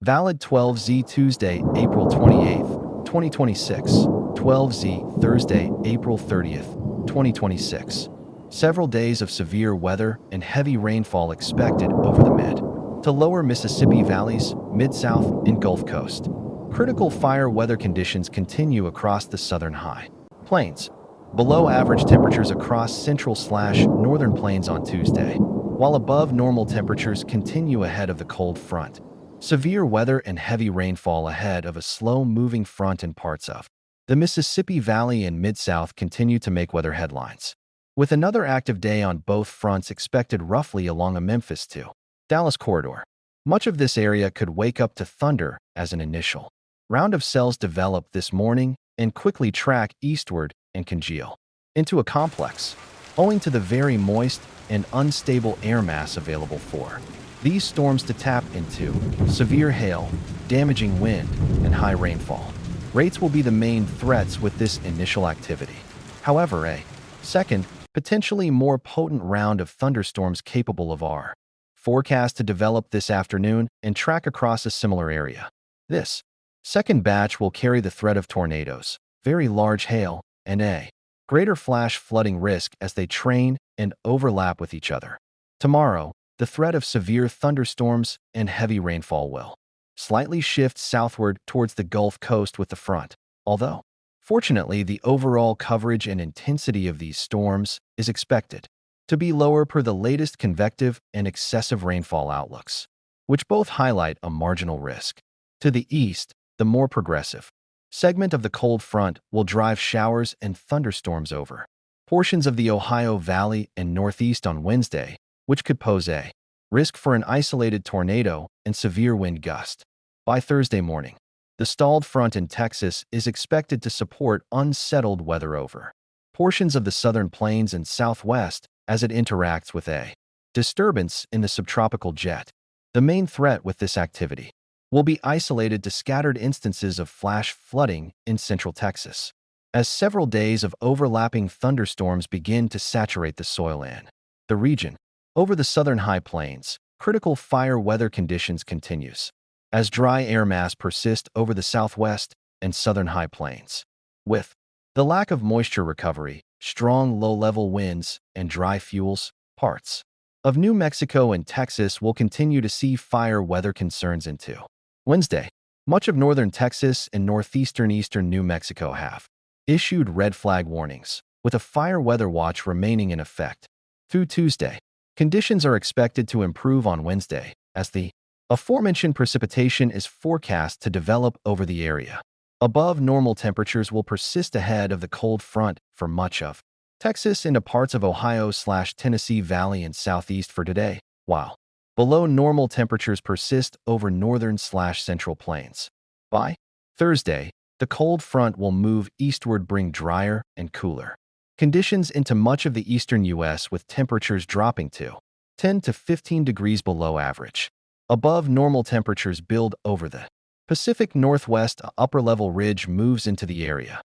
Valid 12Z Tuesday, April 28th, 2026. 12Z Thursday, April 30th, 2026. Several days of severe weather and heavy rainfall expected over the mid to lower Mississippi valleys, Mid-South, and Gulf Coast. Critical fire weather conditions continue across the southern high plains. Below average temperatures across central/northern plains on Tuesday, while above normal temperatures continue ahead of the cold front. Severe weather and heavy rainfall ahead of a slow-moving front in parts of the Mississippi Valley and Mid-South continue to make weather headlines, with another active day on both fronts expected roughly along a Memphis to Dallas corridor. Much of this area could wake up to thunder as an initial round of cells develop this morning and quickly track eastward and congeal into a complex, owing to the very moist and unstable air mass available for these storms to tap into. Severe hail, damaging wind, and high rainfall rates will be the main threats with this initial activity. However, a second, potentially more potent round of thunderstorms capable of are forecast to develop this afternoon and track across a similar area. This second batch will carry the threat of tornadoes, very large hail, and a greater flash flooding risk as they train and overlap with each other. Tomorrow, the threat of severe thunderstorms and heavy rainfall will slightly shift southward towards the Gulf Coast with the front, although, fortunately, the overall coverage and intensity of these storms is expected to be lower per the latest convective and excessive rainfall outlooks, which both highlight a marginal risk. To the east, the more progressive segment of the cold front will drive showers and thunderstorms over portions of the Ohio Valley and Northeast on Wednesday, which could pose a risk for an isolated tornado and severe wind gust. By Thursday morning, the stalled front in Texas is expected to support unsettled weather over portions of the southern plains and southwest as it interacts with a disturbance in the subtropical jet. The main threat with this activity will be isolated to scattered instances of flash flooding in central Texas, as several days of overlapping thunderstorms begin to saturate the soil in the region. Over the southern high plains, critical fire weather conditions continues, as dry air mass persists over the southwest and southern high plains. With the lack of moisture recovery, strong low-level winds, and dry fuels, parts of New Mexico and Texas will continue to see fire weather concerns into Wednesday. Much of northern Texas and northeastern eastern New Mexico have issued red flag warnings, with a fire weather watch remaining in effect through Tuesday. Conditions are expected to improve on Wednesday, as the aforementioned precipitation is forecast to develop over the area. Above normal temperatures will persist ahead of the cold front for much of Texas into parts of Ohio/Tennessee Valley and southeast for today, while below normal temperatures persist over northern/central plains. By Thursday, the cold front will move eastward, bring drier and cooler conditions into much of the eastern U.S., with temperatures dropping to 10 to 15 degrees below average. Above normal temperatures build over the Pacific Northwest. A upper-level ridge moves into the area,